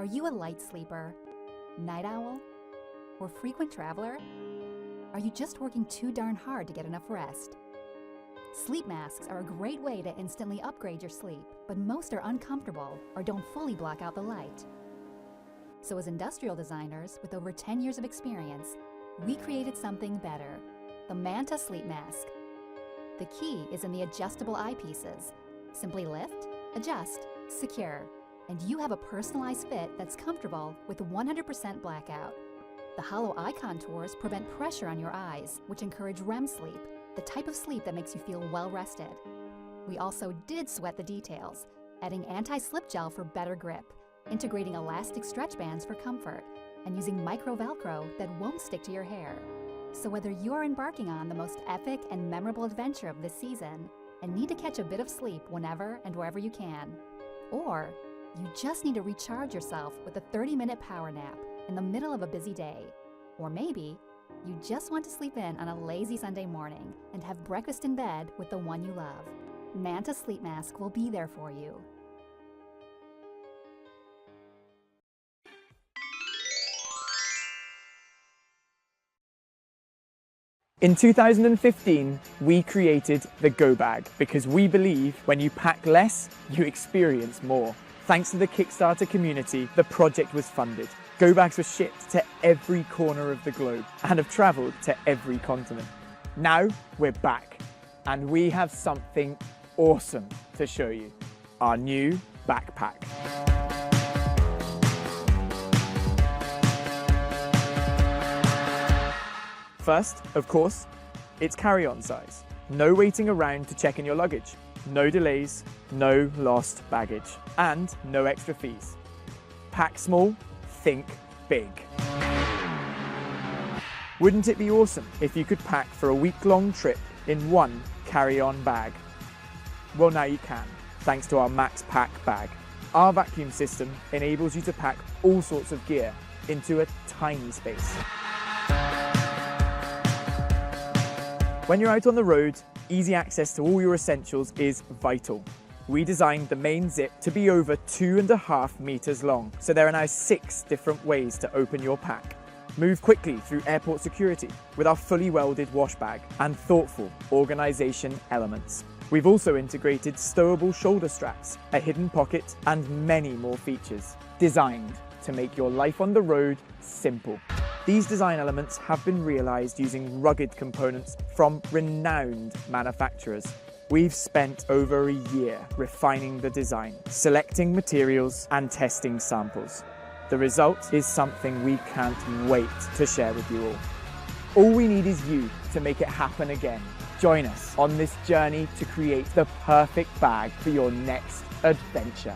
Are you a light sleeper, night owl, or frequent traveler? Are you just working too darn hard to get enough rest? Sleep masks are a great way to instantly upgrade your sleep, but most are uncomfortable or don't fully block out the light. So as industrial designers with over 10 years of experience, we created something better, the Manta Sleep Mask. The key is in the adjustable eyepieces. Simply lift, adjust, secure, and you have a personalized fit that's comfortable with 100% blackout. The hollow eye contours prevent pressure on your eyes, which encourage REM sleep, the type of sleep that makes you feel well rested. We also did sweat the details, adding anti-slip gel for better grip, integrating elastic stretch bands for comfort, and using micro Velcro that won't stick to your hair. So whether you're embarking on the most epic and memorable adventure of this season and need to catch a bit of sleep whenever and wherever you can, or you just need to recharge yourself with a 30-minute power nap in the middle of a busy day, or maybe you just want to sleep in on a lazy Sunday morning and have breakfast in bed with the one you love, Manta Sleep Mask will be there for you. In 2015, we created the Go Bag because we believe when you pack less, you experience more. Thanks to the Kickstarter community, the project was funded. Go Bags were shipped to every corner of the globe and have traveled to every continent. Now we're back and we have something awesome to show you. Our new backpack. First, of course, it's carry-on size. No waiting around to check in your luggage. No delays, no lost baggage, and no extra fees. Pack small, think big. Wouldn't it be awesome if you could pack for a week-long trip in one carry-on bag? Well, now you can, thanks to our Max Pack bag. Our vacuum system enables you to pack all sorts of gear into a tiny space. When you're out on the road, easy access to all your essentials is vital. We designed the main zip to be over 2.5 meters long, so there are now 6 different ways to open your pack. Move quickly through airport security with our fully welded wash bag and thoughtful organization elements. We've also integrated stowable shoulder straps, a hidden pocket, and many more features, designed to make your life on the road simple. These design elements have been realized using rugged components from renowned manufacturers. We've spent over a year refining the design, selecting materials, and testing samples. The result is something we can't wait to share with you all. All we need is you to make it happen again. Join us on this journey to create the perfect bag for your next adventure.